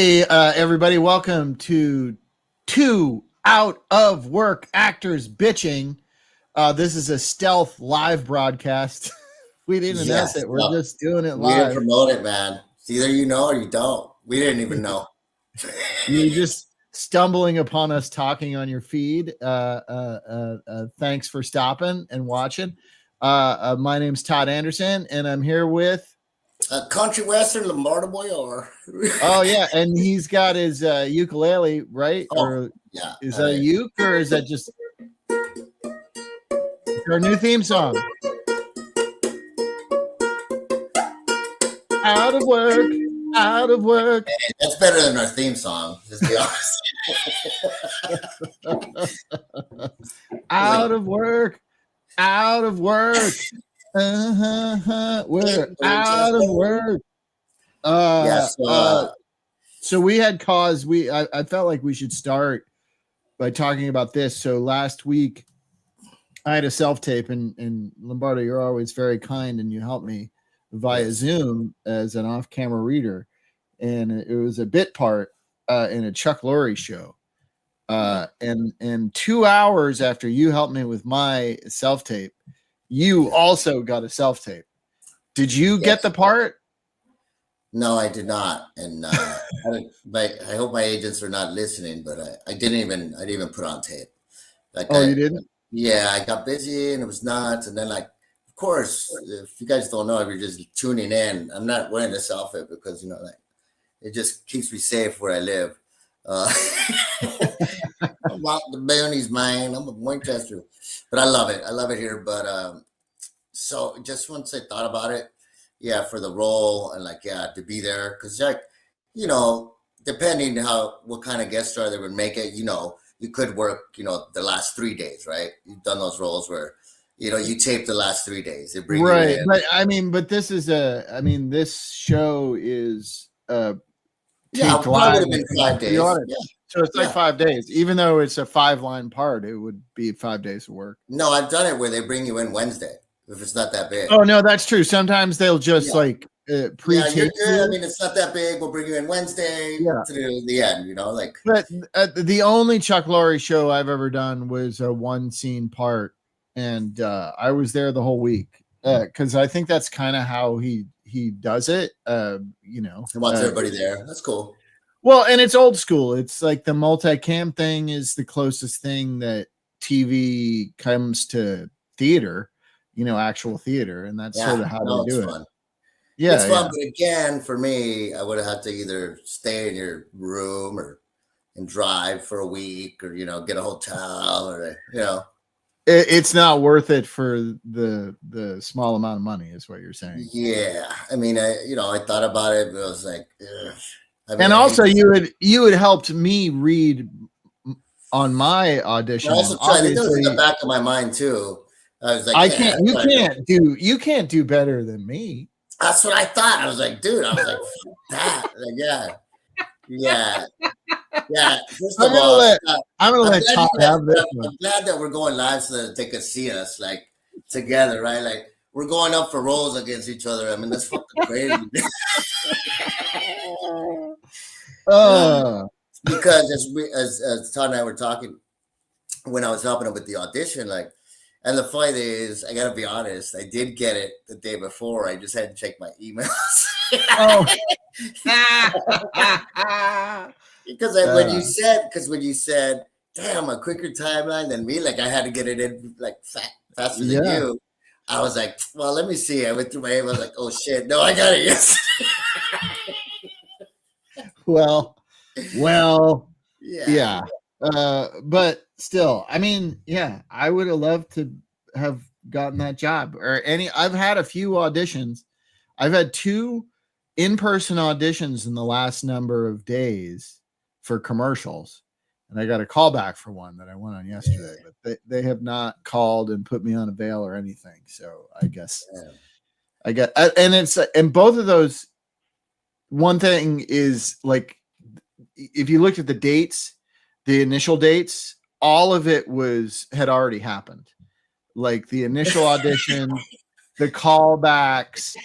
Hey, everybody, welcome to Two Out of Work Actors Bitching. This is a stealth live broadcast. We didn't announce it. We're just doing it We didn't live. promote it, man. It's either you know or you don't. We didn't even know. You're just stumbling upon us talking on your feed. Thanks for stopping and watching. My name's Todd Anderson, and I'm here with... Country Western Lombardo Boy. Oh yeah, and he's got his ukulele, right? Oh, yeah. Is that a uke or is that just our new theme song? Out of work, out of work. That's better than our theme song. Just be honest. Out of work, out of work. We're out of work. So we had cause. I felt like we should start by talking about this. So last week I had a self-tape, and Lombardo, you're always very kind, and you helped me via Zoom as an off-camera reader, and it was a bit part in a Chuck Lorre show. And 2 hours after you helped me with my self-tape, you also got a self-tape. Did you get the part? No, I did not. And I hope my agents are not listening, but I didn't even put on tape. You didn't? Yeah, I got busy and it was nuts. And then, of course, if you guys don't know, if you're just tuning in, I'm not wearing this outfit because, it just keeps me safe where I live. I'm out the boonies, man. I'm a Winchester, but I love it. I love it here. But so just once I thought about it, for the role and to be there, because depending what kind of guest star they would make it, you could work the last 3 days, right? You've done those roles where you tape the last 3 days. They bring right, you in. but this is this show is it would have been 5 days. So it's 5 days, even though it's a 5-line part. It would be 5 days of work. No, I've done it where they bring you in Wednesday if it's not that big. Oh no, that's true. Sometimes they'll just pre-tape. Yeah, you're good. It's not that big. We'll bring you in Wednesday to the end. But the only Chuck Lorre show I've ever done was a 1-scene part, and I was there the whole week because I think that's kind of how he does it. He wants everybody there. That's cool. Well, and it's old school. It's like the multicam thing is the closest thing that TV comes to theater, actual theater, and that's sort of how they do it. Yeah, it's fun, but again, for me, I would have had to either stay in your room and drive for a week, or get a hotel, or It's not worth it for the small amount of money, is what you're saying. Yeah, I thought about it, but I was like, ugh. And also, you had helped me read on my audition. I also tried. It was in the back of my mind too. I was like, you can't do better than me. That's what I thought. I was like, dude, that. Yeah. First of all, I'm gonna let Tom have this one. I'm glad that we're going live so that they can see us together, right? We're going up for roles against each other. That's fucking crazy. Because as Todd and I were talking when I was helping him with the audition, and the funny thing is, I gotta be honest, I did get it the day before. I just had to check my emails. Because when you said, damn, a quicker timeline than me, I had to get it in faster than you. I was like, well, let me see. I went through my email. I was like, oh shit, no, I got it yesterday. Well, yeah. But still, I would have loved to have gotten that job I've had a few auditions. I've had 2 in-person auditions in the last number of days for commercials. And I got a call back for one that I went on yesterday, but they have not called and put me on a veil or anything. So I guess and both of those, one thing is if you looked at the dates, the initial dates, all of it had already happened. The initial audition the callbacks,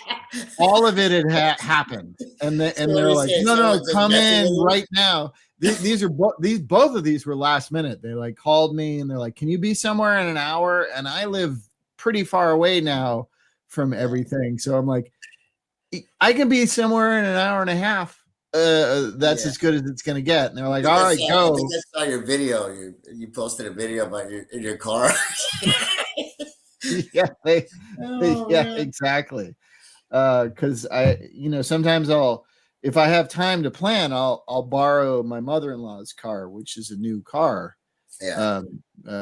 all of it had happened, and they're like, no, come in right now. These are both of these were last minute. They like called me and they're like, can you be somewhere in an hour? And I live pretty far away now from everything, so I'm like, I can be somewhere in an hour and a half. That's as good as it's gonna get. And they're like, all right, go. I think I saw your video. You posted a video about in your car. Yeah, exactly. Because I, sometimes if I have time to plan, I'll borrow my mother-in-law's car, which is a new car,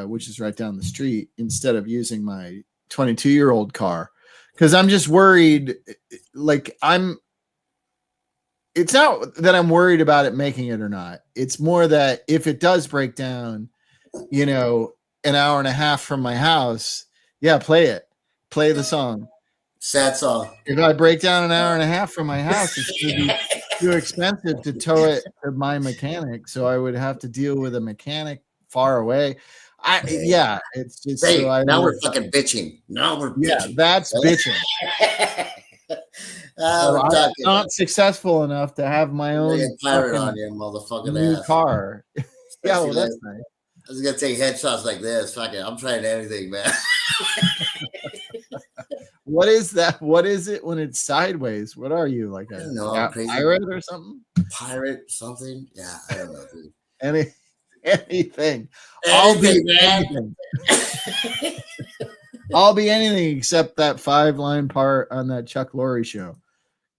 which is right down the street, instead of using my 22-year-old car, because I'm just worried. Like it's not that I'm worried about it making it or not. It's more that if it does break down, an hour and a half from my house, play the song. Sad song. If I break down an hour and a half from my house, it's going to be too expensive to tow it to my mechanic. So I would have to deal with a mechanic far away. It's just now we're fucking bitching. Now we're bitching. That's bitching. I'm not successful enough to have my own pirate on you, motherfucking new car. Well, that's nice. I was gonna take headshots like this. Fucking, I'm trying anything, man. What is that? What is it when it's sideways? What are you, like a pirate or something? Pirate something? Yeah, I don't know, dude. Anything. I'll be anything. I'll be anything except that 5-line part on that Chuck Lorre show,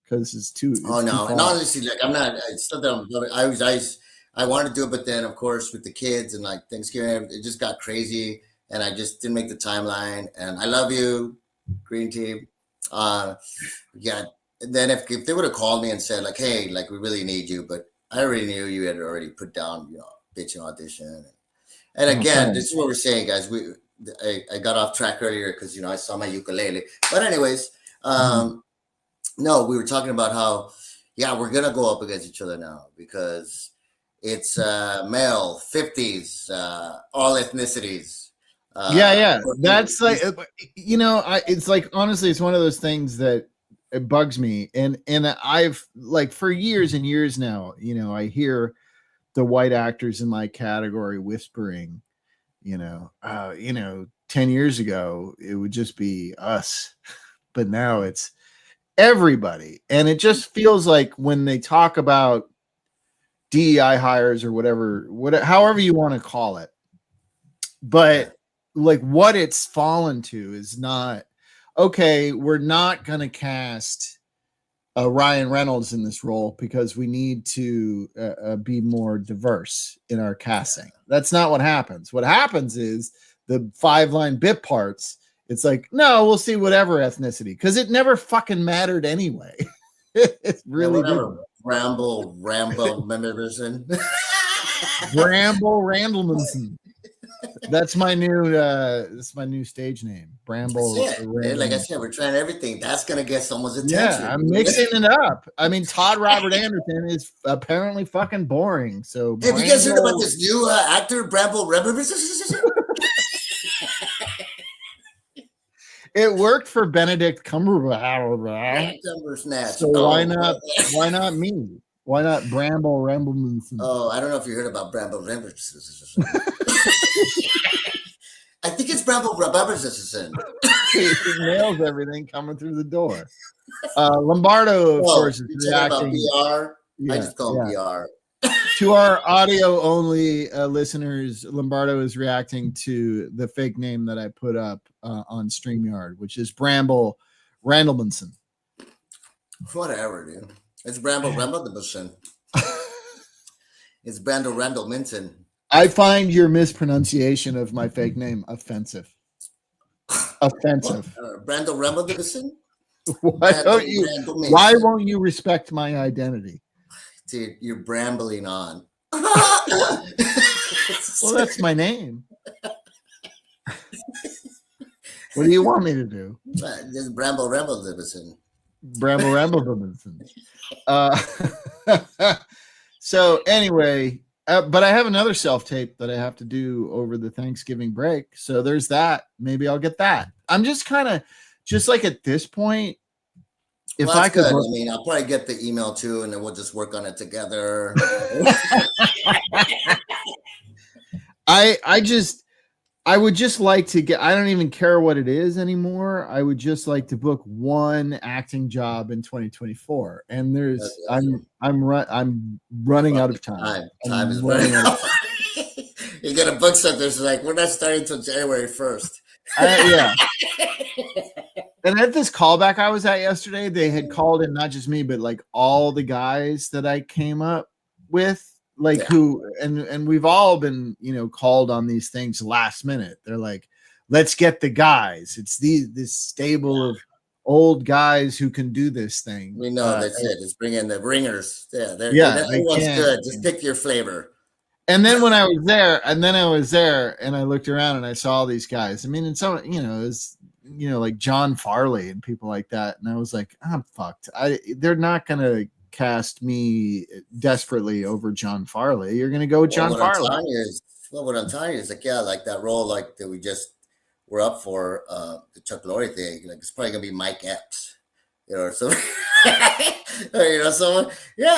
because it's too. And honestly, like I'm not. It's not that I wanted to do it, but then of course with the kids and like Thanksgiving, it just got crazy, and I just didn't make the timeline. And I love you, Green Team. And then if they would have called me and said like, hey, like we really need you, but I already knew you had already put down, bitching audition. And again, this is what we're saying, guys. I got off track earlier because I saw my ukulele. But anyways, no, we were talking about how we're gonna go up against each other now because it's male, 50s, all ethnicities. That's like it's like, honestly, it's one of those things that it bugs me, and I've like for years and years now, I hear the white actors in my category whispering, 10 years ago it would just be us, but now it's everybody. And it just feels like when they talk about DEI hires or whatever, however you want to call it, but like what it's fallen to is not, okay, we're not going to cast Ryan Reynolds in this role because we need to be more diverse in our casting. That's not what happens. What happens is the 5-line bit parts. It's like, no, we'll see whatever ethnicity, because it never fucking mattered anyway. It really didn't. Rambo Mendelson. Bramble Randlemanson. That's my new stage name, Bramble. Like I said, we're trying everything. That's gonna get someone's attention. Yeah, I'm mixing it up. I mean, Todd Robert Anderson is apparently fucking boring. So, have you guys heard about this new actor, Bramble Randlemanson? It worked for Benedict Cumberbatch. So why not me? Why not Bramble Ramblemanson? Oh, I don't know if you heard about Bramble Ramblemanson. I think it's Bramble Ramblemanson. He nails everything coming through the door. Lombardo, of course, is reacting. BR? I just call him BR. To our audio only listeners, Lombardo is reacting to the fake name that I put up on StreamYard, which is Bramble Randlemanson. Whatever, dude. It's Bramble Randlemanson. It's Bramble Randlemanson. I find your mispronunciation of my fake name offensive. Offensive. Bramble Randlemanson? Why won't you respect my identity? Dude, you're brambling on. Well, that's my name. What do you want me to do? Just Bramble Ramblemanson. Bramble Ramblemanson. So anyway, but I have another self-tape that I have to do over the Thanksgiving break. So there's that. Maybe I'll get that. I'm just kind of just like at this point, if well, I could, good. I mean, I'll probably get the email too, and then we'll just work on it together. I would just like to get, I don't even care what it is anymore. I would just like to book one acting job in 2024. And I'm running out of time. Time is running out. You got to book something. It's like, we're not starting until January 1st. Yeah. And at this callback I was at yesterday, they had called in not just me, but like all the guys that I came up with. Like who and we've all been, called on these things last minute. They're like, let's get the guys. It's this stable of old guys who can do this thing. We know that's it. Just bring in the ringers. Everyone's good. Just pick your flavor. And then when I was there, and I looked around and I saw all these guys. I mean, and some, it's like John Farley and people like that. And I was like, I'm fucked. They're not gonna cast me desperately over John Farley. You're gonna go with John Farley. What I'm telling you is like, like that role like that we just were up for, the Chuck Lorre thing. Like it's probably gonna be Mike Epps, or something.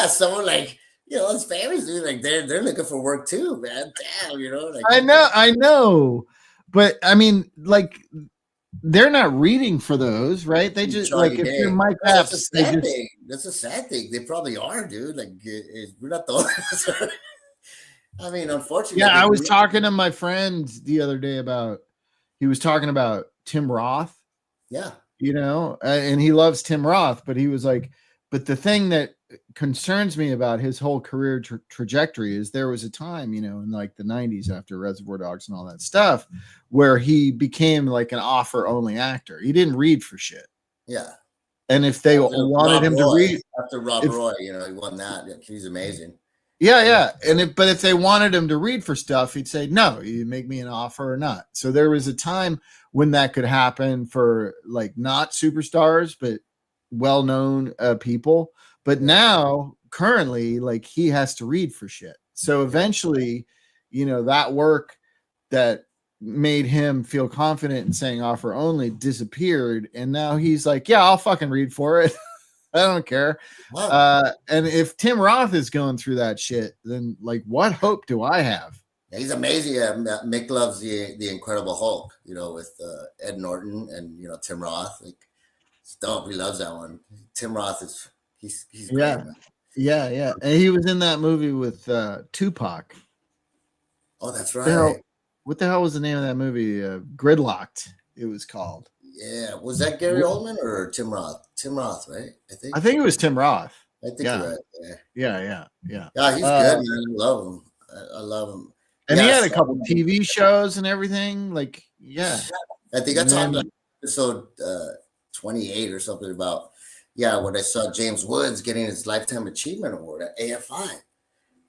Someone like, those families, dude, like they're looking for work too, man. Damn, like I know, but I mean, like, they're not reading for those, right? They just like if you're Mike Epps, that's a sad thing. They probably are, dude. Like we're not the ones. I mean, unfortunately. Yeah, I was talking to my friend the other day he was talking about Tim Roth. Yeah. And he loves Tim Roth, but he was like, but the thing that concerns me about his whole career trajectory is there was a time, in like the 90s after Reservoir Dogs and all that stuff, where he became like an offer only actor. He didn't read for shit. Yeah. And if they wanted him to read after Rob Roy, he won that. He's amazing. Yeah. But if they wanted him to read for stuff, he'd say, no, you make me an offer or not. So there was a time when that could happen for like not superstars, but well-known people. But now currently, like, he has to read for shit. So eventually, that work that made him feel confident in saying offer only disappeared. And now he's like, yeah, I'll fucking read for it. I don't care. Wow. And if Tim Roth is going through that shit, then like, what hope do I have? Yeah, he's amazing. Mick loves the Incredible Hulk, with Ed Norton and, Tim Roth. Like, it's dope. He loves that one. Tim Roth is he's great, man. Yeah. And he was in that movie with Tupac. Oh, that's right. What the hell was the name of that movie? Gridlocked, it was called. Yeah. Was that Gary Oldman or Tim Roth? Tim Roth, right? I think it was Tim Roth. I think you're right. Yeah. Yeah, he's good, man. I love him. I love him. And he had a couple TV shows and everything. Like, yeah. I think I talked about episode 28 or something about, when I saw James Woods getting his Lifetime Achievement Award at AFI.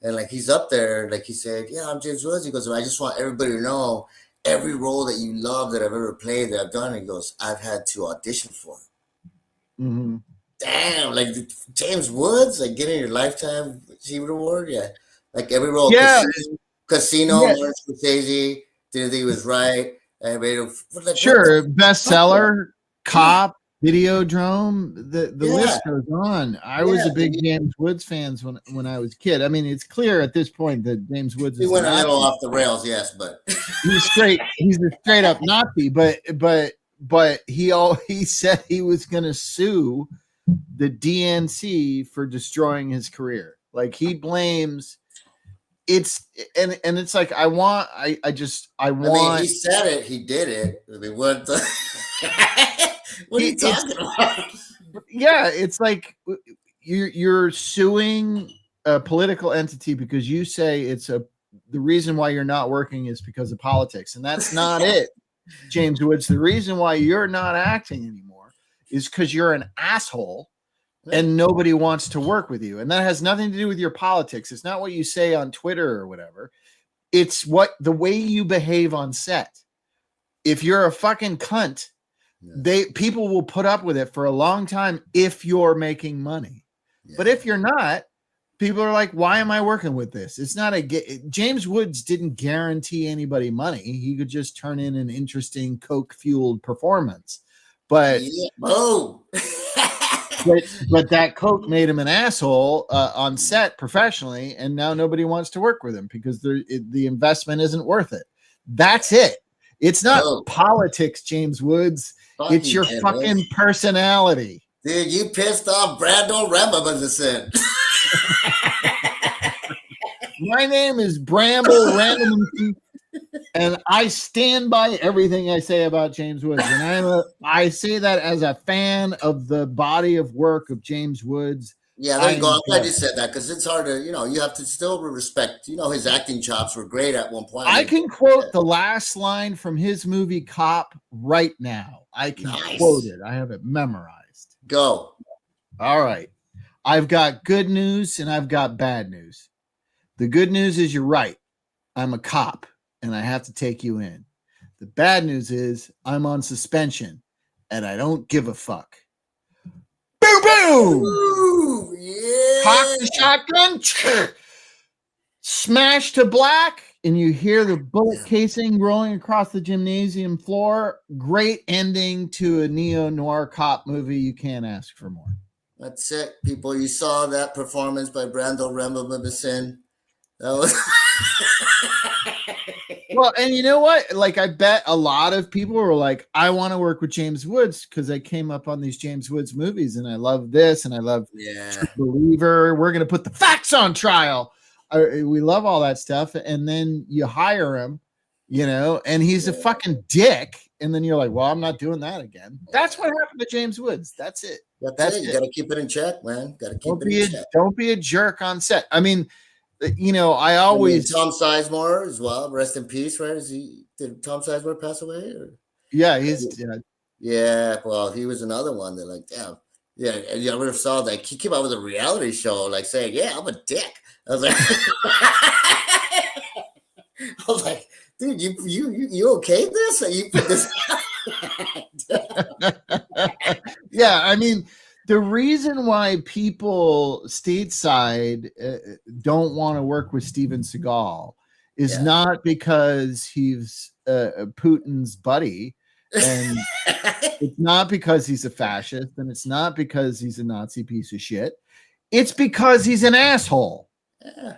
And like, he's up there, like he said, I'm James Woods. He goes, I just want everybody to know every role that you love that I've ever played that I've done. And he goes, I've had to audition for it. Mm-hmm. Damn, like James Woods, like getting your Lifetime Achievement Award. Yeah. Like every role. Yeah. Casino, Martin Scorsese, didn't think he was right. Sure. Bestseller, Cop, Videodrome, the list goes on. I was a big James Woods fan when I was a kid. I mean, it's clear at this point that James Woods he went a little off the rails, yes, but he's a straight up Nazi, but he said he was gonna sue the DNC for destroying his career. Like, he blames it's like I mean, he said it, he did it. I mean, what are you talking about? Yeah, it's like you're suing a political entity because you say the reason why you're not working is because of politics, and that's not it, James Woods. The reason why you're not acting anymore is because you're an asshole and nobody wants to work with you, and that has nothing to do with your politics. It's not what you say on Twitter or whatever. It's the way you behave on set. If you're a fucking cunt, people will put up with it for a long time if you're making money. But if you're not, people are like, why am I working with this? It's not James Woods didn't guarantee anybody money. He could just turn in an interesting Coke fueled performance. But boom. but that coke made him an asshole on set professionally, and now nobody wants to work with him because the investment isn't worth it. That's it. It's not politics, James Woods. It's your fucking personality. Dude, you pissed off Brando Rambamazin. My name is Bramble Random, and I stand by everything I say about James Woods. And I say that as a fan of the body of work of James Woods. Yeah, there you go. I'm glad you said that because it's hard to, you have to still respect, his acting chops were great at one point. I can quote the last line from his movie Cop right now. I can quote it. I have it memorized. Go. All right. I've got good news and I've got bad news. The good news is you're right. I'm a cop and I have to take you in. The bad news is I'm on suspension and I don't give a fuck. Boom, boom. Ooh, yeah. Cock the shotgun. Smash to black. And you hear the bullet casing rolling across the gymnasium floor. Great ending to a neo-noir cop movie. You can't ask for more. That's it, people. You saw that performance by Brando Rambamazin. That was well, and you know what? Like, I bet a lot of people were like, I want to work with James Woods because I came up on these James Woods movies and I love this and I love Believer. We're going to put the facts on trial. We love all that stuff. And then you hire him, and he's a fucking dick. And then you're like, well, I'm not doing that again. That's what happened to James Woods. That's it. That's it. You got to keep it in check, man. Got to keep it in check. Don't be a jerk on set. I mean, I always Tom Sizemore as well. Rest in peace. Right? Did Tom Sizemore pass away? Or? Yeah, he's dead. Yeah. Well, he was another one that, like, damn. Yeah, and you ever saw that he came out with a reality show, like saying, "Yeah, I'm a dick." I was like, dude, you okay with this? Or you put this? Yeah, I mean, the reason why people stateside don't want to work with Steven Seagal is not because he's Putin's buddy, and it's not because he's a fascist, and it's not because he's a Nazi piece of shit. It's because he's an asshole. Yeah.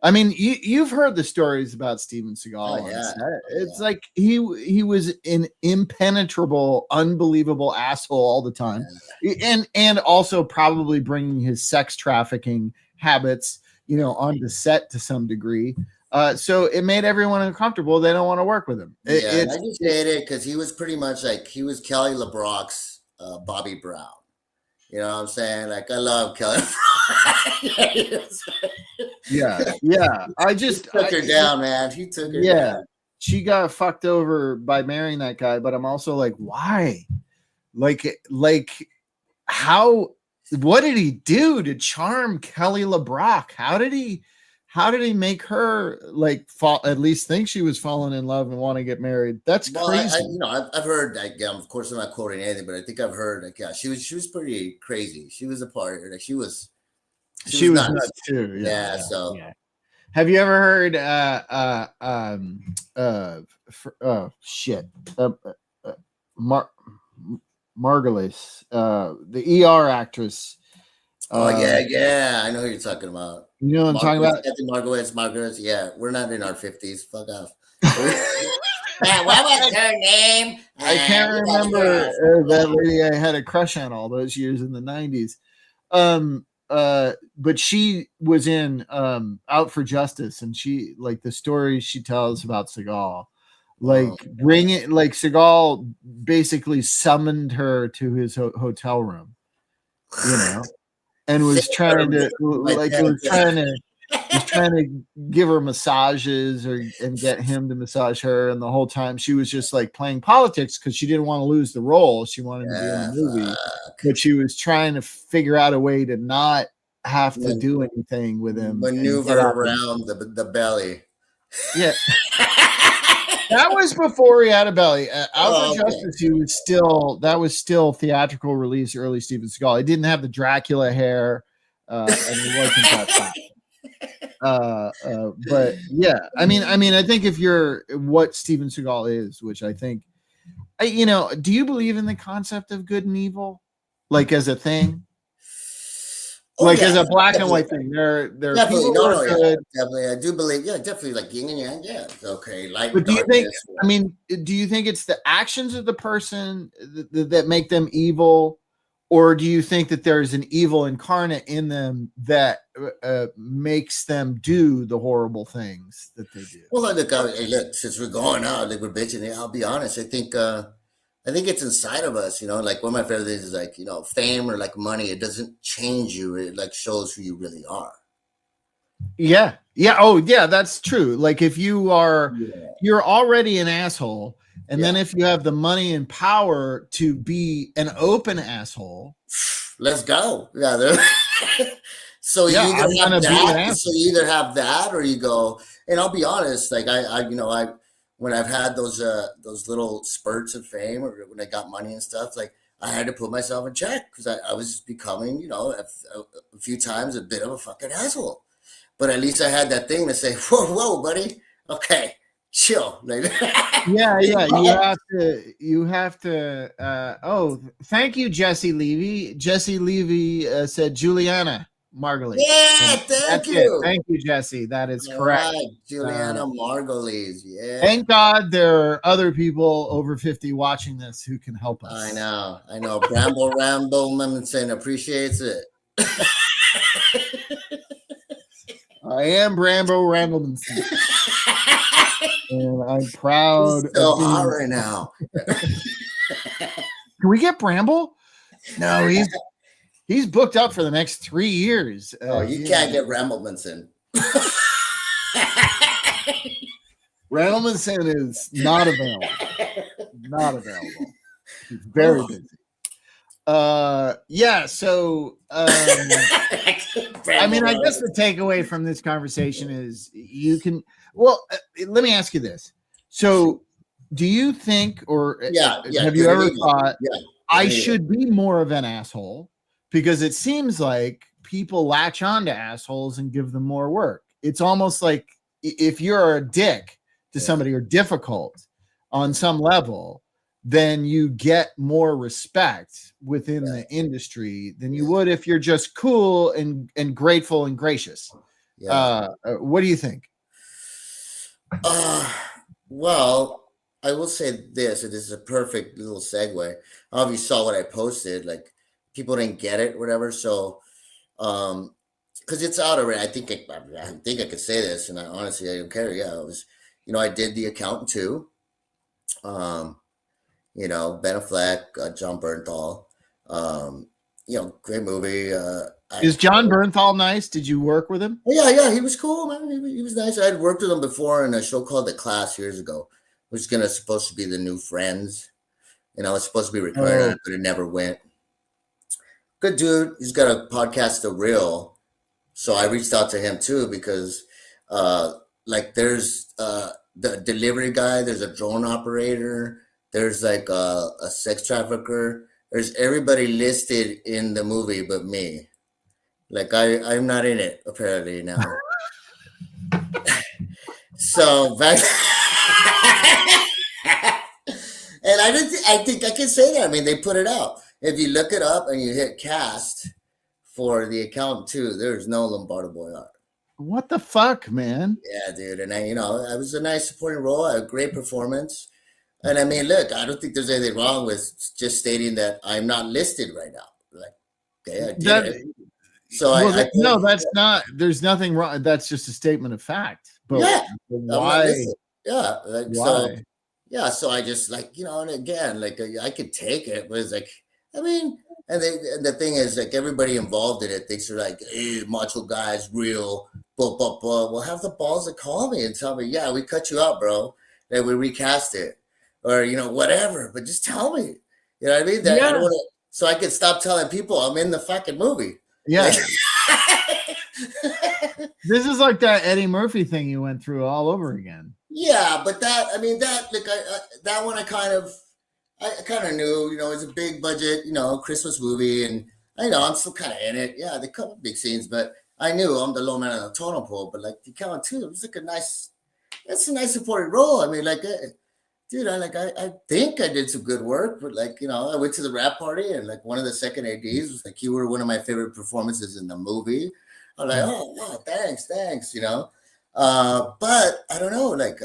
I mean, you've heard the stories about Steven Seagal. Oh, yeah. It's like he was an impenetrable, unbelievable asshole all the time, and also probably bringing his sex trafficking habits, onto set to some degree. So it made everyone uncomfortable. They don't want to work with him. I just hate it because he was pretty much like he was Kelly LeBrock's Bobby Brown. You know what I'm saying? Like, I love Kelly. Yeah. I just took her down, man. He took her down. She got fucked over by marrying that guy, but I'm also like, why? Like how? What did he do to charm Kelly LeBrock? How did he make her at least think she was falling in love and want to get married? That's crazy. I've heard, of course I'm not quoting anything, but I think I've heard she was pretty crazy. She was a party. Like she was nuts too. Yeah. Have you ever heard Margulies, the ER actress? Yeah, I know who you're talking about. You know what I'm talking about? Margaret. Yeah, we're not in our 50s. Fuck off. Man, what was her name? I can't remember that lady I had a crush on all those years in the 90s. But she was in Out for Justice, and she, like, the stories she tells about Seagal, Seagal basically summoned her to his hotel room, and was trying to give her massages and get him to massage her, and the whole time she was just like playing politics because she didn't want to lose the role. She wanted to be in the movie, but she was trying to figure out a way to not have to do anything with him. Maneuver around the belly. Yeah. That was before he had a belly. Out for Justice, that was still theatrical release, early Steven Seagal. He didn't have the Dracula hair, and he wasn't that fat. But yeah, I mean, I think if you're what Steven Seagal is, which I think do you believe in the concept of good and evil, like as a thing? Like as a black and white thing, there are definitely. people who are good. Definitely. I do believe, definitely like yin and yang. Yeah, it's okay. Light But and do you think? darkness. I mean, do you think it's the actions of the person that make them evil, or do you think that there's an evil incarnate in them that makes them do the horrible things that they do? Well, look, since we're going out, like we're bitching, I'll be honest. I think it's inside of us, like one of my favorite things is like, fame or like money, it doesn't change you. It like shows who you really are. Yeah. Yeah. Oh, yeah, that's true. Like if you're already an asshole, and then if you have the money and power to be an open asshole, let's go. Yeah. So you either have that or you go, and I'll be honest, like when I've had those little spurts of fame or when I got money and stuff, like I had to put myself in check because I was becoming, a few times a bit of a fucking asshole. But at least I had that thing to say, whoa, buddy. Okay, chill. Like, yeah. You have to. Thank you, Jesse Levy. Jesse Levy said Juliana Margulies. Yeah, thank you. Thank you, Jesse. That is correct. Right. Juliana Margulies. Yeah. Thank God there are other people over 50 watching this who can help us. I know. Bramble Ramblemanson appreciates it. I am Brambo Randlemanson. And I'm proud. He's so hot right now. Can we get Bramble? No, he's booked up for the next 3 years. You can't get Ramblemanson. Randlemanson is not available. Not available. He's very busy. Yeah, so I mean, I guess the takeaway from this conversation is let me ask you this. So do you think, or have you ever thought I should be more of an asshole? Because it seems like people latch on to assholes and give them more work. It's almost like if you're a dick to somebody or difficult on some level, then you get more respect within the industry than you would if you're just cool and grateful and gracious. What do you think? Well, I will say this, and this is a perfect little segue. Obviously, saw what I posted, like people didn't get it, whatever. So, because it's out already, I think I could say this, and honestly, I don't care. Yeah, it was, I did The Accountant too. Ben Affleck, John Bernthal. Great movie. Is John Bernthal nice? Did you work with him? Yeah, he was cool, man. He was nice. I had worked with him before in a show called The Class years ago, which was supposed to be the new Friends. It's supposed to be recorded, but it never went. Good dude. He's got a podcast, The Real. So I reached out to him too because, there's the delivery guy, there's a drone operator, there's like a sex trafficker. There's everybody listed in the movie but me. Like I'm not in it apparently now. So back, and I think I can say that. I mean, they put it out. If you look it up and you hit cast for The Accountant too, there's no Lombardo Boyard. What the fuck, man? Yeah, dude. And I was a nice supporting role. I had a great performance. And I mean, look, I don't think there's anything wrong with just stating that I'm not listed right now. Like, okay, I did it. So no, that's not. There's nothing wrong. That's just a statement of fact. But why? Why? So I just and again, I could take it, but it's like, I mean, and the thing is, like, everybody involved in it thinks they're like, hey, macho guy's real, blah, blah, blah. Well, have the balls to call me and tell me, yeah, we cut you out, bro, and we recast it. Or, whatever, but just tell me. You know what I mean? I don't wanna, so I can stop telling people I'm in the fucking movie. Yeah. This is like that Eddie Murphy thing you went through all over again. Yeah, but that one I kind of knew, it's a big budget, Christmas movie, and I know I'm still kind of in it. Yeah, they cover big scenes, but I knew I'm the low man on the totem pole. But like The Accountant too, it was like it's a nice supporting role. I mean, dude, I think I did some good work, but like, you know, I went to the rap party and like one of the second ADs was like, you were one of my favorite performances in the movie. I'm like, oh wow, thanks, you know. But I don't know, like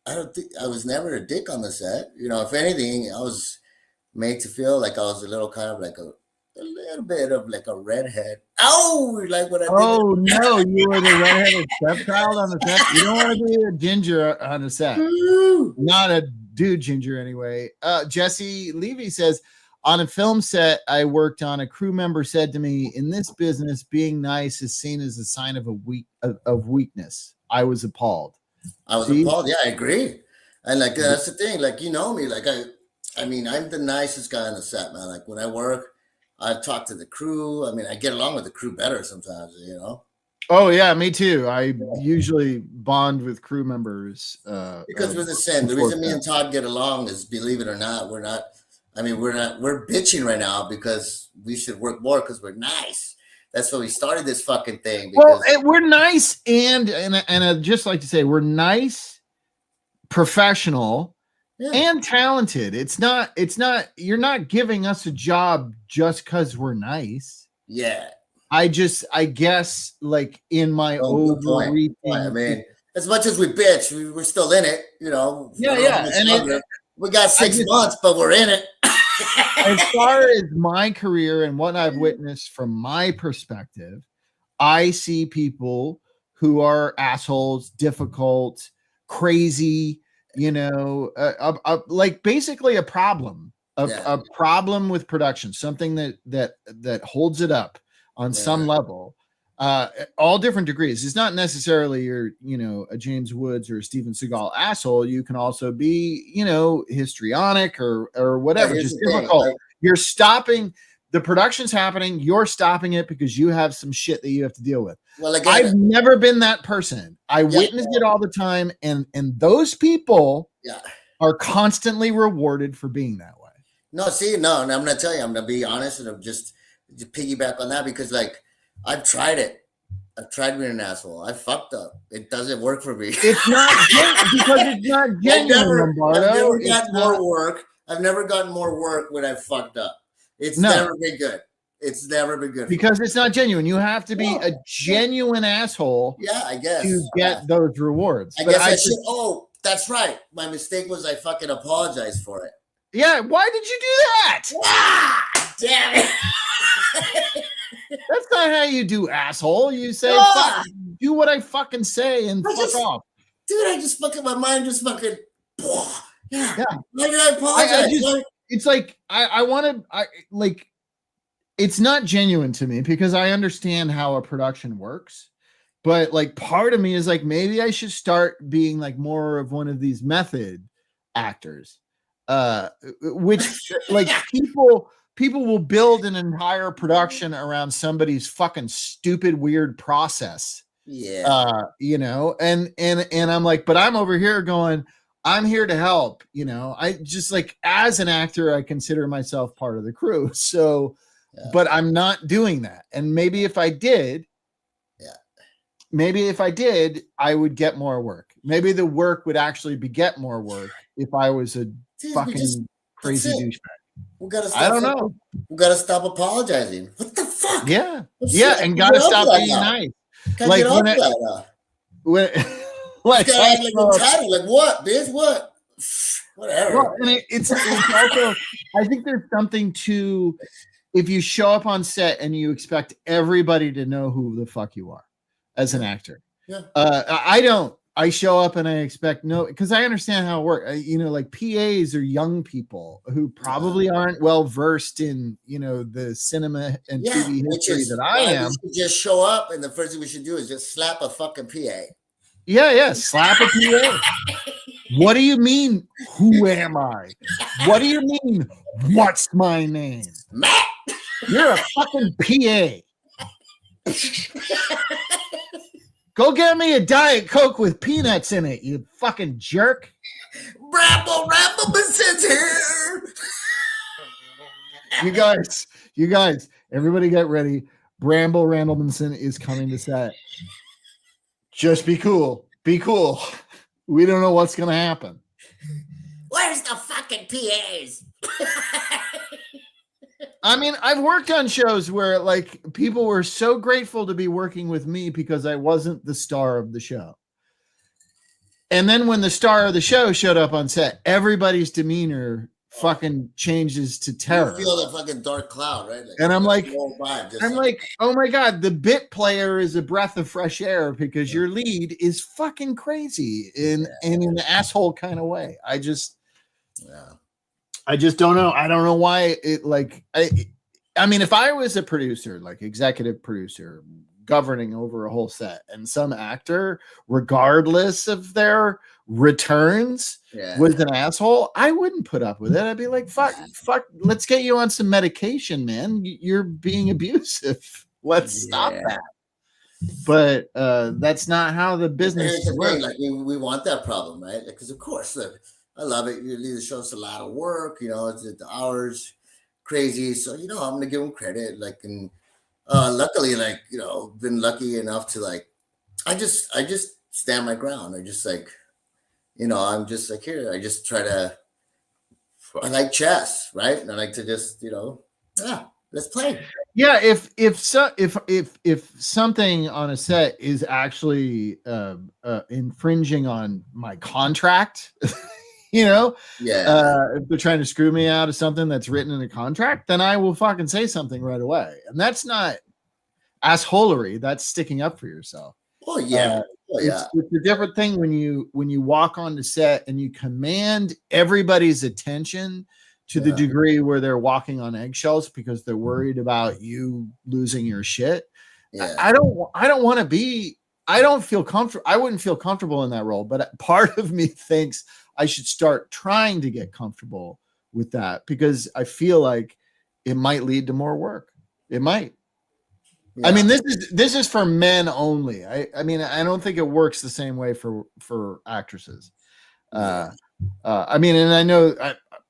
I don't think I was never a dick on the set. You know, if anything, I was made to feel like I was a little kind of like a little bit of like a redhead. Oh, like what I did. Oh no, you were the redheaded stepchild on the set. You don't want to be a ginger on the set. Not a dude ginger anyway. Jesse Levy says, on a film set I worked on, a crew member said to me, "In this business, being nice is seen as a sign of weakness." I was appalled. I was appalled. Yeah, I agree. And like that's the thing. Like, you know me. Like I mean, I'm the nicest guy on the set, man. Like when I work, I talk to the crew. I mean, I get along with the crew better sometimes, you know. Oh yeah, me too. I usually bond with crew members because we're the same. The reason me and Todd get along is, believe it or not, we're not. I mean, we're bitching right now because we should work more because we're nice. That's why we started this fucking thing. Well, we're nice, and I'd just like to say we're nice, professional, and talented. It's not. You're not giving us a job just because we're nice. Yeah. I guess, like in my overreaching. I mean, as much as we bitch, we're still in it. You know. Yeah. And we got 6 months, but we're in it. As far as my career and what I've witnessed from my perspective, I see people who are assholes, difficult, crazy, you know, like basically a problem, a problem with production, something that holds it up on some level, all different degrees. It's not necessarily a James Woods or a Steven Seagal asshole. You can also be, histrionic or whatever, just difficult. You're stopping the production's happening. You're stopping it because you have some shit that you have to deal with. Well, again, I've never been that person. I witness it all the time. And those people are constantly rewarded for being that way. No, and I'm going to tell you, I'm going to be honest, and I'm just to piggyback on that, because like I've tried it. I've tried being an asshole. I fucked up. It doesn't work for me. It's not because it's not genuine. I've never gotten more work when I fucked up. It's never been good. It's never been good. Because it's not genuine. You have to be a genuine asshole. Yeah, I guess. To get those rewards. I guess I should. Oh, that's right. My mistake was I fucking apologized for it. Yeah. Why did you do that? Damn it. That's not how you do, asshole. You say, do what I fucking say and fuck off. Dude, I just fucking, my mind just fucking, yeah. Why did I apologize? It's like, I want to, like, it's not genuine to me because I understand how a production works. But like, part of me is like, maybe I should start being like more of one of these method actors, which like people will build an entire production around somebody's fucking stupid, weird process. Yeah. And I'm like, but I'm over here going, I'm here to help, I just like, as an actor, I consider myself part of the crew. So, but I'm not doing that. And maybe if I did, I would get more work. Maybe the work would actually beget more work if I was a fucking crazy douchebag. We gotta stop. I don't know. We gotta stop apologizing. What the fuck? Yeah, and gotta stop being nice. Like when like what, bitch? What? Whatever. Well, and it's also, I think there's something to, if you show up on set and you expect everybody to know who the fuck you are as an actor. Yeah. I don't. I show up and I expect because I understand how it works. Like PAs are young people who probably aren't well versed in, the cinema and TV history that I am. We just show up, and the first thing we should do is just slap a fucking PA. Yeah, slap a PA. What do you mean? Who am I? What do you mean? What's my name? Matt. You're a fucking PA. Go get me a Diet Coke with peanuts in it, you fucking jerk. Rambleman's here. You guys, everybody get ready. Bramble Randlemanson is coming to set. Just be cool. Be cool. We don't know what's going to happen. Where's the fucking PAs? I mean, I've worked on shows where like people were so grateful to be working with me because I wasn't the star of the show. And then when the star of the show showed up on set, everybody's demeanor fucking changes to terror. You feel the fucking dark cloud, right? Like, and I'm like, vibe, oh my God, the bit player is a breath of fresh air because your lead is fucking crazy in an asshole kind of way. I just don't know. I don't know why it like, I mean, if I was a producer, like executive producer, governing over a whole set, and some actor, regardless of their returns, was an asshole, I wouldn't put up with it. I'd be like, fuck, let's get you on some medication, man. You're being abusive. Let's stop that. But that's not how the business works. Like we want that problem, right? Because of course, look, I love it. The show's a lot of work, you know, it's the hours crazy. So, you know, I'm gonna give them credit. Like, and luckily, like, you know, been lucky enough to like, I just stand my ground. I just like, you know, I'm just like, here, I just try to, I like chess, right? And I like to just, you know, let's play. Yeah, if something on a set is actually infringing on my contract, you know, if they're trying to screw me out of something that's written in a contract, then I will fucking say something right away. And that's not assholery. That's sticking up for yourself. Oh yeah. It's a different thing when you walk on the set and you command everybody's attention to the degree where they're walking on eggshells because they're worried about you losing your shit. I don't want to be. I don't feel comfortable. I wouldn't feel comfortable in that role. But part of me thinks I should start trying to get comfortable with that because I feel like it might lead to more work. It might. Yeah. I mean, this is for men only. I mean, I don't think it works the same way for actresses. I mean, and I know.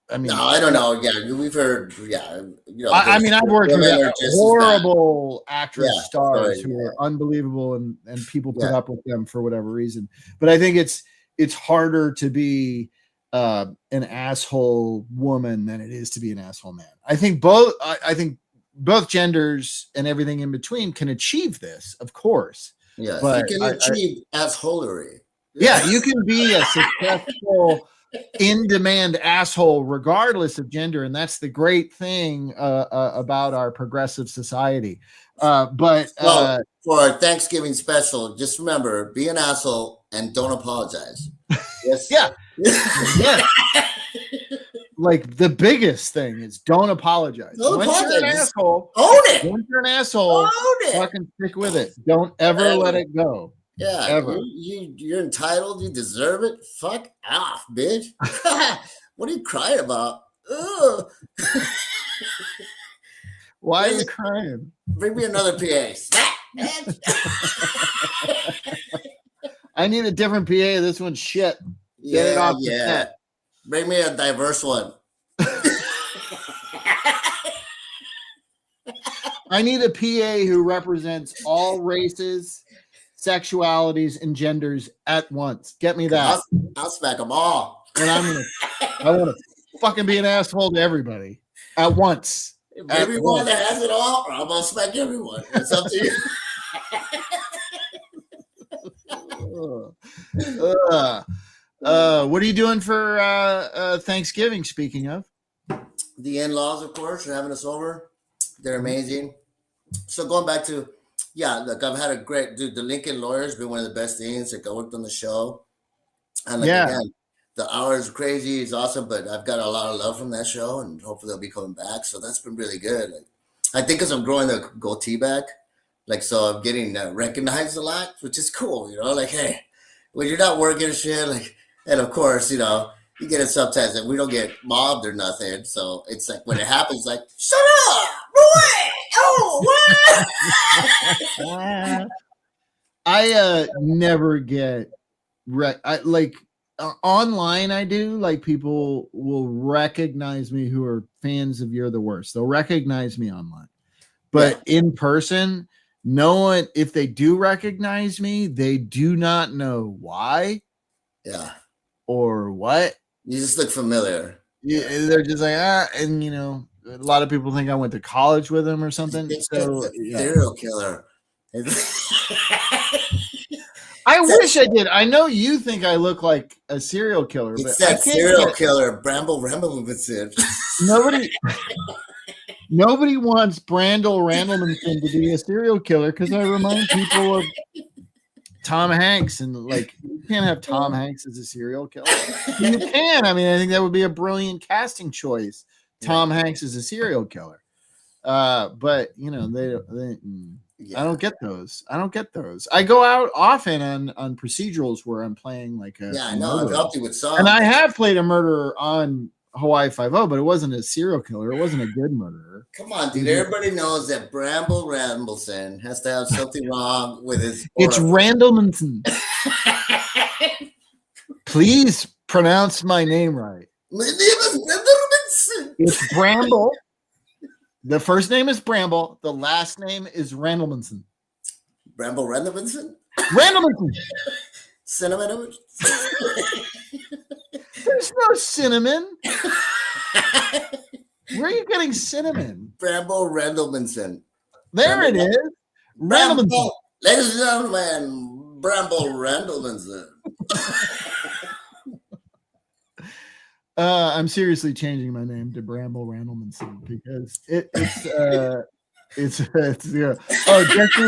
I mean, no, I don't know. Yeah, we've heard. Yeah, you know. I mean, I've worked with horrible actress stars who are unbelievable, and people put up with them for whatever reason. But I think it's harder to be an asshole woman than it is to be an asshole man. I think both. I think both genders and everything in between can achieve this, of course. Yeah, but you can achieve assholery. Yeah, you can be a successful, in-demand asshole regardless of gender, and that's the great thing about our progressive society. But for our Thanksgiving special, just remember: be an asshole and don't apologize. Yes. Yeah. Yeah. Like the biggest thing is don't apologize. Once you're an asshole, own it. Once you're an asshole, fucking stick with it. Don't ever let it go. Yeah, ever. You're entitled. You deserve it. Fuck off, bitch. What are you crying about? Why are you crying? Bring me another PA. I need a different PA. This one's shit. Get it off the set. Bring me a diverse one. I need a PA who represents all races, sexualities, and genders at once. Get me that. I'll smack them all. And I want to fucking be an asshole to everybody at once. Maybe one that has it all, or I'm gonna smack everyone. It's up to you. What are you doing for Thanksgiving? Speaking of, the in-laws, of course, are having us over. They're amazing. So going back to, look, I've had a great dude. The Lincoln Lawyer's been one of the best things. Like I worked on the show, and again, the hours are crazy. It's awesome, but I've got a lot of love from that show, and hopefully they'll be coming back. So that's been really good. Like, I think because I'm growing the goatee back, like so I'm getting recognized a lot, which is cool. You know, like hey, when you're not working shit, like, and of course, you know, you get it sometimes that we don't get mobbed or nothing. So it's like when it happens, like shut up, boy. Oh, what? I never get online. I do like people will recognize me who are fans of You're the Worst. They'll recognize me online, but in person, no one. If they do recognize me, they do not know why, or what. You just look familiar. Yeah, they're just like and a lot of people think I went to college with him or something. So serial killer. I wish I did. I know you think I look like a serial killer, but I can't serial killer Bramble Randlemanson. Nobody wants Brandel Randlemanson to be a serial killer because I remind people of Tom Hanks, and like you can't have Tom Hanks as a serial killer. You can. I mean, I think that would be a brilliant casting choice. Tom Hanks is a serial killer, but they I don't get those. I go out often on procedurals where I'm playing like a I know. I've helped you with songs, and I have played a murderer on Hawaii Five-0, but it wasn't a serial killer. It wasn't a good murderer. Come on, dude. Everybody knows that Bramble Randlemanson has to have something wrong with his. It's Randlemanson. Please pronounce my name right. My name is Randlemanson. It's Bramble. The first name is Bramble. The last name is Randlemanson. Bramble Randlemanson? Randlemanson. Cinnamon? There's no cinnamon. Where are you getting cinnamon? Bramble Randlemanson. There it is. Randlemanson. Ladies and gentlemen, Bramble Randlemanson. I'm seriously changing my name to Bramble Randlemanson because it's oh,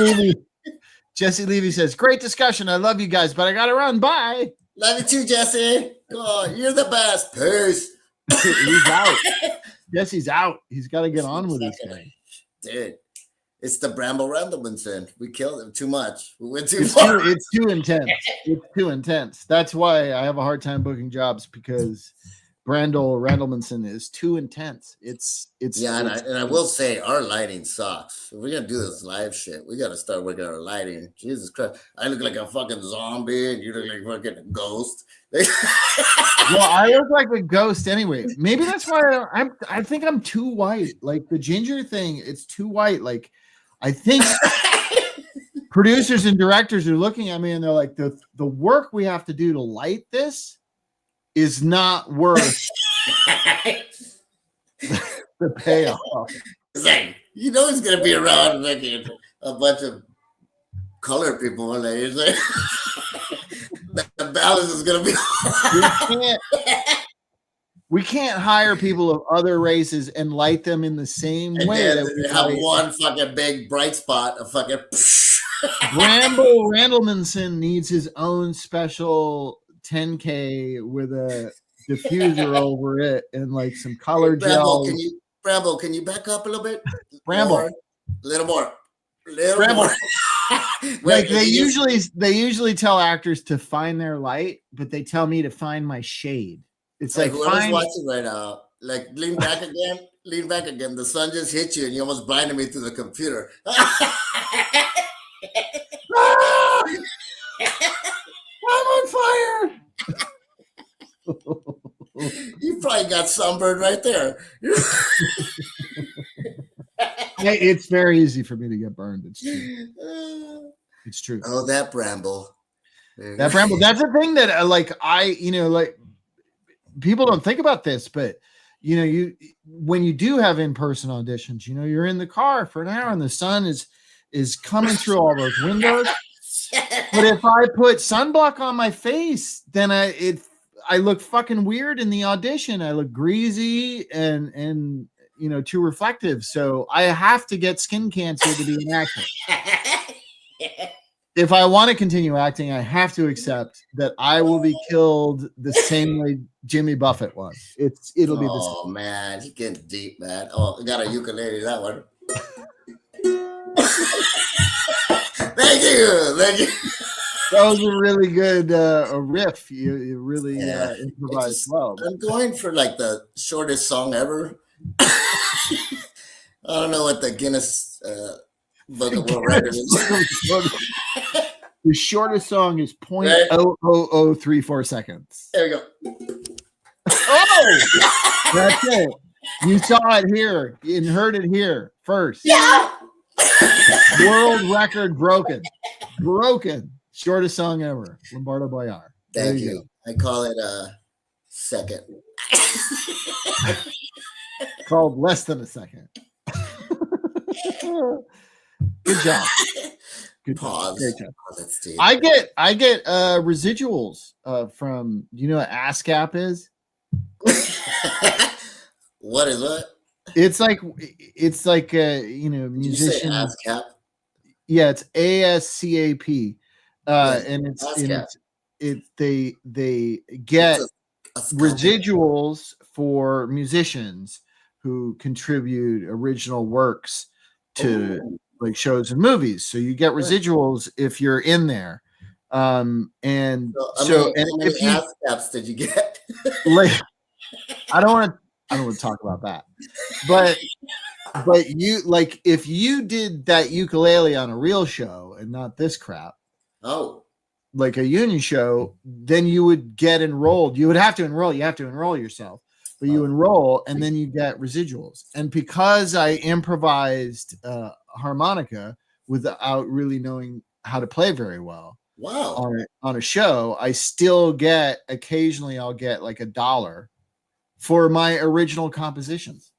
Jesse Levy says, great discussion. I love you guys, but I gotta run. Bye. Love you too, Jesse. Go on. You're the best. Peace. He's out. Jesse's out. He's got to get on with this thing. Dude, it's the Bramble Randlemanson. We killed him too much. We went too far. It's too intense. It's too intense. That's why I have a hard time booking jobs because Brandel Randlemanson is too intense. And I will say our lighting sucks. If we're gonna do this live shit, we gotta start working our lighting. Jesus Christ, I look like a fucking zombie, and you look like fucking a ghost. Well, I look like a ghost anyway. Maybe that's why I think I'm too white. Like the ginger thing, it's too white. Like I think producers and directors are looking at me and they're like, the work we have to do to light this is not worth the payoff. It's like, he's gonna be around making a bunch of colored people one day. It's like the balance is gonna be we can't hire people of other races and light them in the same way that we have one fucking big bright spot, a fucking Bramble Randlemanson needs his own special 10K with a diffuser over it and like some color gel. Bramble, can you back up a little bit? Bramble, a little more. Like they usually tell actors to find their light, but they tell me to find my shade. It's like whoever's watching right now, like lean back again. The sun just hit you and you almost blinded me through the computer. I'm on fire. You probably got sunburned right there. It's very easy for me to get burned. It's true. Oh, that Bramble. That's the thing that like people don't think about this, but when you do have in-person auditions, you're in the car for an hour and the sun is coming through all those windows. But if I put sunblock on my face, then I look fucking weird in the audition. I look greasy and too reflective. So I have to get skin cancer to be an actor. If I want to continue acting, I have to accept that I will be killed the same way Jimmy Buffett was. It'll be the same. Oh man, he's getting deep, man. Oh, I got a ukulele, that one. Thank you. That was a really good riff. You really improvised well. I'm going for like the shortest song ever. I don't know what the Guinness Book of World Records is. The shortest song is 0.0034 seconds. There we go. Oh, that's it. You saw it here and heard it here first. Yeah. World record broken. Shortest song ever. Lombardo Boyar. Thank you. I call it Second. Called less than a second. Good job. Good Pause. Great job. Pause. I get residuals from, you know what ASCAP is? What is what? It's like you know, musician. Did you say ASCAP? Yeah, it's ASCAP. And they get residuals for musicians who contribute original works to like shows and movies. So you get residuals if you're in there. And how many ASCAPs did you get? Like, I don't want to talk about that. But you, like, if you did that ukulele on a real show and not this crap, like a union show, then you would get enrolled. You would have to enroll. You have to enroll yourself, but you enroll and then you get residuals. And because I improvised harmonica without really knowing how to play very well, on a show, I still get occasionally. I'll get like $1 for my original compositions.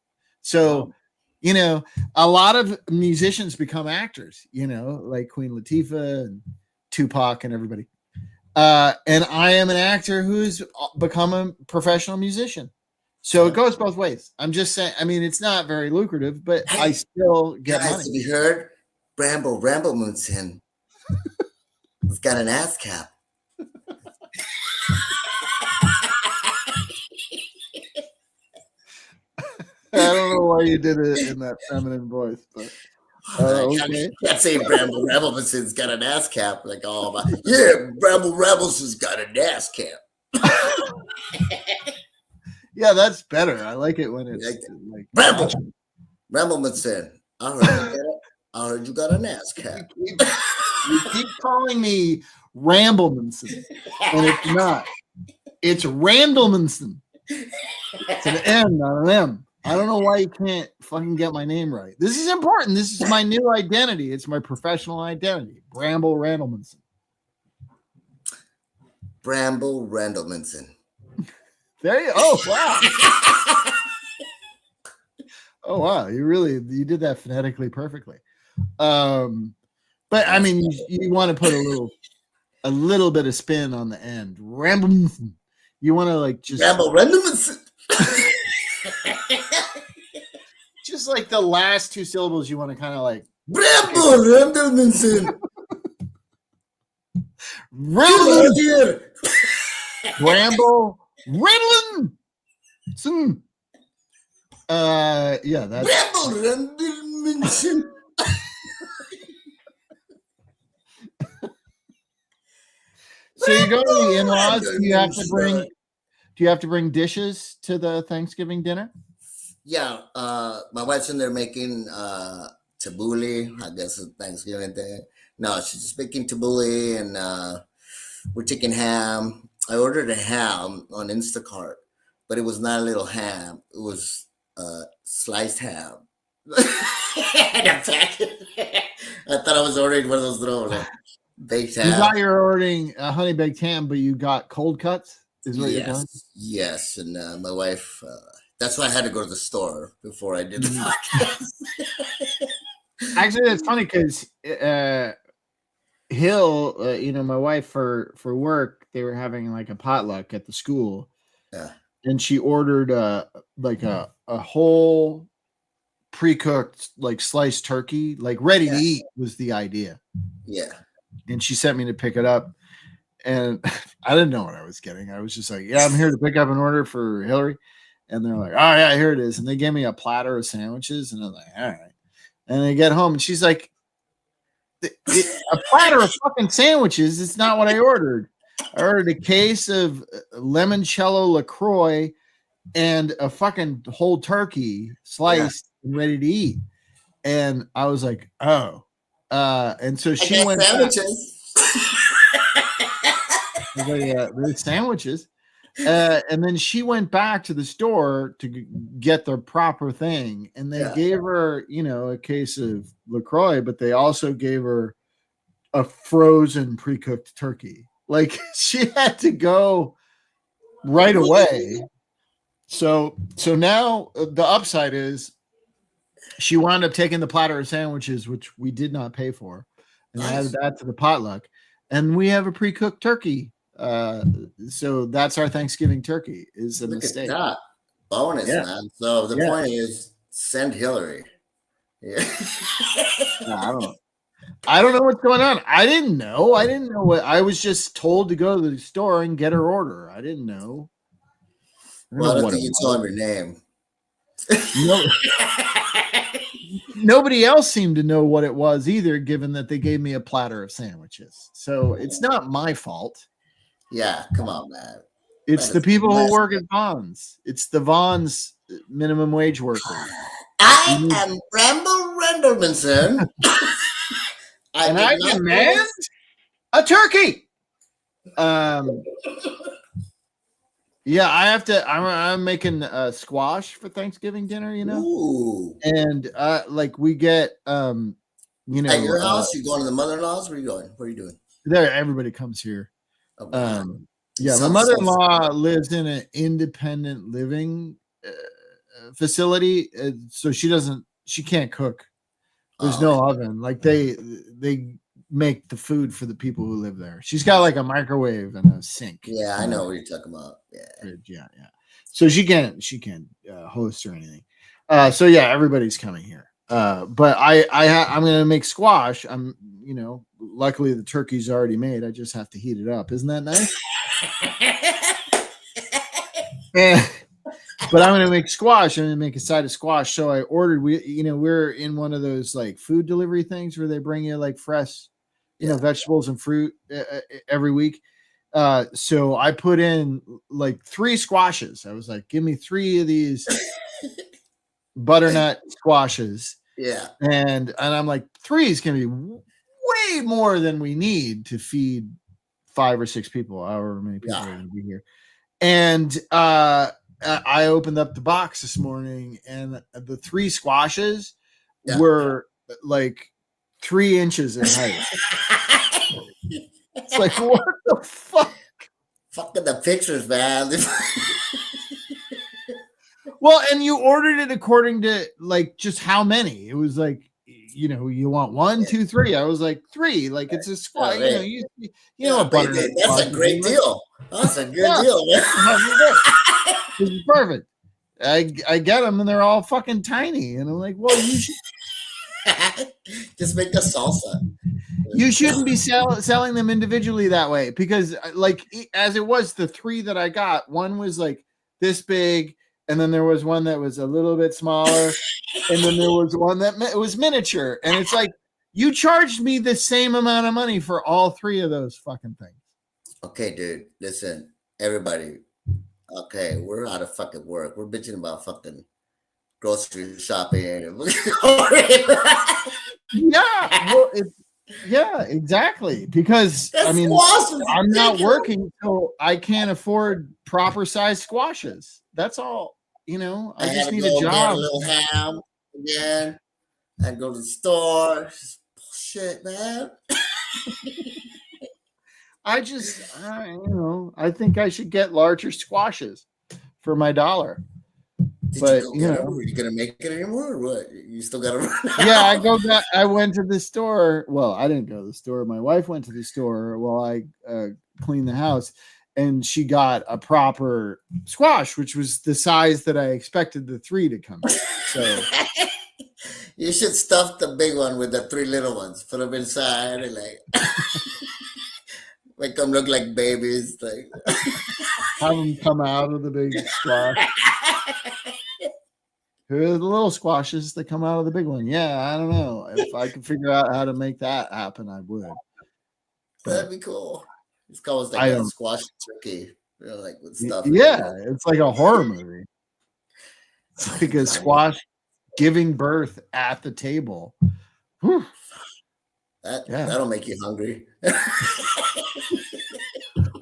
So. You know, a lot of musicians become actors, you know, like Queen Latifah and Tupac and everybody. And I am an actor who's become a professional musician. So it goes both ways. I'm just saying, I mean, it's not very lucrative, but I still get money. Have you heard Bramble Ramblemundsen? He's got an ASCAP. I don't know why you did it in that feminine voice, but okay. I can't say Bramble Ramblemundsen's got an ASCAP. Like, oh my, yeah, Bramble Ramblemundsen's got an ASCAP. Yeah, that's better. I like it when it's like Bramble Ramblemundsen. I heard you got an ASCAP. You keep calling me Ramblemundsen, and it's not. It's Randlemanson. It's an N, not an M. I don't know why you can't fucking get my name right. This is important. This is my new identity. It's my professional identity. Bramble Randlemanson. Bramble Randlemanson. There you. Oh wow. Oh wow. You did that phonetically perfectly. But I mean, you want to put a little bit of spin on the end. Randlemanson. You want to like just Bramble Randlemanson. Just like the last two syllables, you want to kind of like Bramble Randlemanson. Bramble Randlemanson. Yeah, that's Bramble Randlemanson. So you go to the in-laws. Do you have to bring dishes to the Thanksgiving dinner? Yeah, my wife's in there making tabbouleh. I guess it's Thanksgiving thing. No, she's just making tabbouleh, and we're taking ham. I ordered a ham on Instacart, but it was not a little ham. It was sliced ham. I thought I was ordering one of those little baked ham. You thought you were ordering a honey baked ham, but you got cold cuts? Is what you're doing? Yes, and my wife. That's why I had to go to the store before I did the podcast. Actually, that's funny because Hill, you know, my wife for work, they were having like a potluck at the school. Yeah. And she ordered like a whole pre-cooked like sliced turkey, like ready to eat was the idea. Yeah. And she sent me to pick it up. And I didn't know what I was getting. I was just like, yeah, I'm here to pick up an order for Hillary. And they're like, oh, yeah, here it is. And they gave me a platter of sandwiches. And I was like, all right. And they get home and she's like, a platter of fucking sandwiches. It's not what I ordered. I ordered a case of limoncello LaCroix and a fucking whole turkey sliced and ready to eat. And I was like, oh. And so she went sandwiches. The sandwiches. And then she went back to the store to get the proper thing. And they gave her, you know, a case of LaCroix, but they also gave her a frozen pre-cooked turkey. Like she had to go right away. So now the upside is she wound up taking the platter of sandwiches, which we did not pay for, and added that to the potluck. And we have a pre-cooked turkey. So that's our Thanksgiving turkey. Is a mistake. At that. Bonus, man. So the point is, send Hillary. Yeah. No, I don't know what's going on. I didn't know what. I was just told to go to the store and get her order. I didn't know. I don't think you told him your name. No. Nobody else seemed to know what it was either, given that they gave me a platter of sandwiches. So it's not my fault. Yeah, come on, man. It's the people who work at Vons. It's the Vons minimum wage workers. I am Bramble Rendelmanson. And I demand a turkey. Yeah, I have to. I'm making squash for Thanksgiving dinner, you know. Ooh. And like we get, at your house. You going to the mother-in-law's? Where are you going? What are you doing? There, everybody comes here. Okay. Yeah, my mother-in-law lives in an independent living facility, so she can't cook. There's no oven. Like they make the food for the people who live there. She's got like a microwave and a sink. Yeah, I know what you're talking about. Yeah. So she can't host or anything. So yeah, everybody's coming here. But I'm gonna make squash. Luckily the turkey's already made. I just have to heat it up. Isn't that nice? But I'm gonna make squash. I'm gonna make a side of squash. So I ordered. We're in one of those like food delivery things where they bring you like fresh, vegetables and fruit every week. So I put in like 3 squashes. I was like, give me 3 of these butternut squashes. Yeah. And I'm like, 3 is gonna be way more than we need to feed 5 or 6 people, however many people are gonna be here. And I opened up the box this morning, and the 3 squashes were like 3 inches in height. It's like, what the fuck? Fucking the pictures, man. Well, and you ordered it according to like just how many. It was like, you want 1, 2, 3. I was like 3. Like it's a squash. That's a great deal. That's a good deal, man. This is perfect. I get them and they're all fucking tiny, and I'm like, well, you should just make a salsa. You shouldn't be selling them individually that way, because like as it was, the 3 that I got, one was like this big, and then there was one that was a little bit smaller, and then there was one that was miniature, and it's like you charged me the same amount of money for all 3 of those fucking things. Okay, dude, listen, everybody. Okay, we're out of fucking work. We're bitching about fucking grocery shopping. Yeah, exactly. Because I'm not working, so I can't afford proper size squashes. That's all. I just need a job. Get a little ham again, and go to the store. Bullshit, man. I think I should get larger squashes for my $1. Are you gonna make it anymore, or what? You still gotta run out? Yeah, I went to the store. Well, I didn't go to the store. My wife went to the store while I cleaned the house, and she got a proper squash, which was the size that I expected the 3 to come in. So you should stuff the big one with the 3 little ones. Put them inside and make them look like babies. Like have them come out of the big squash. Who are the little squashes that come out of the big one? Yeah, I don't know. If I could figure out how to make that happen, I would. That'd be cool. It's called like a squash turkey, like with stuff. Yeah, it's like a horror movie. It's like a squash giving birth at the table. Whew. That'll make you hungry.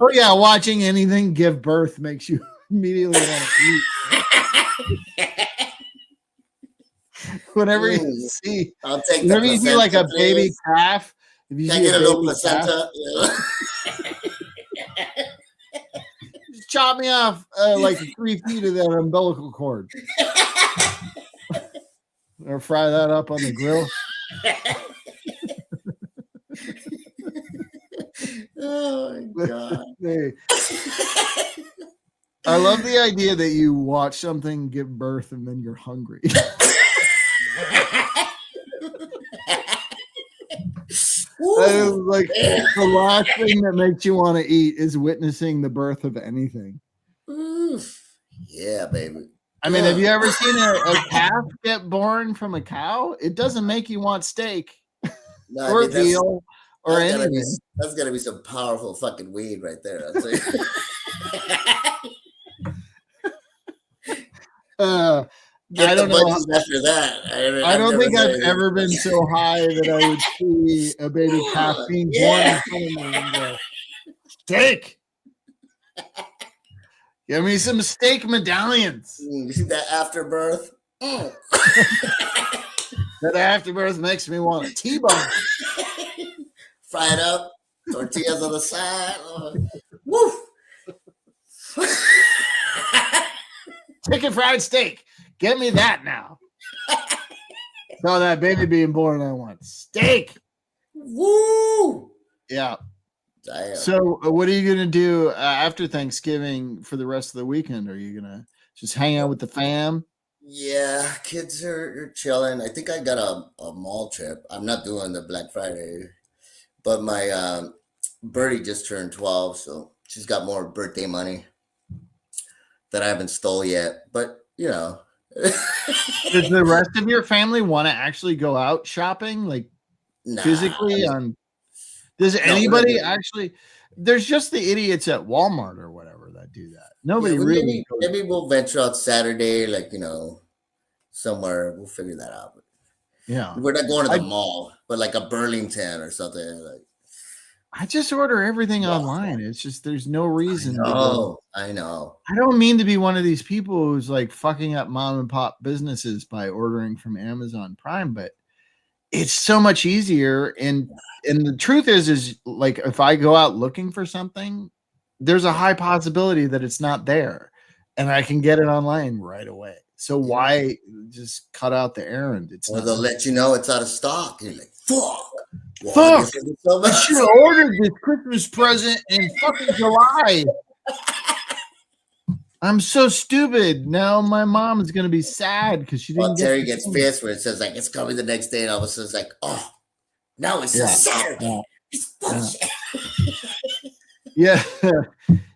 Oh yeah, watching anything give birth makes you immediately want to eat. Whenever you see, whenever you see like a baby calf, if you see get a little placenta, chop me off like 3 feet of that umbilical cord. Or fry that up on the grill. Oh my God. I love the idea that you watch something give birth and then you're hungry. Like the last thing that makes you want to eat is witnessing the birth of anything. Yeah, baby. I mean, have you ever seen a calf get born from a cow? It doesn't make you want steak or veal or anything. That's gonna be some powerful fucking weed right there. I don't know. After that, I don't think I've ever been so high that I would see a baby calf being born in front of me and go, steak. Give me some steak medallions. You see that afterbirth? That afterbirth makes me want a T-bone. Fried up, tortillas on the side. Woo! Chicken fried steak. Give me that now. So that baby being born, I want steak. Woo! Yeah. Damn. So what are you going to do after Thanksgiving for the rest of the weekend? Are you going to just hang out with the fam? Yeah, kids are chilling. I think I got a mall trip. I'm not doing the Black Friday, but my birdie just turned 12, so she's got more birthday money that I haven't stole yet. But, you know. Does the rest of your family want to actually go out shopping, like physically on? Does anybody actually? There's just the idiots at Walmart or whatever that do that. Nobody really. Maybe we'll venture out Saturday, like, somewhere. We'll figure that out. Yeah, we're not going to the mall, but like a Burlington or something. Like, I just order everything online. It's just there's no reason. I know. I don't mean to be one of these people who's like fucking up mom and pop businesses by ordering from Amazon Prime, but it's so much easier. And the truth is like if I go out looking for something, there's a high possibility that it's not there, and I can get it online right away. So why just cut out the errand? Or they'll let you know it's out of stock. And you're like, fuck. Fuck! I should have ordered this Christmas present in fucking July. I'm so stupid. Now my mom is gonna be sad because she didn't. Terry gets pissed where it says like it's coming the next day, and all of a sudden it's like, oh, now it's Saturday. Yeah. It's bullshit. Yeah.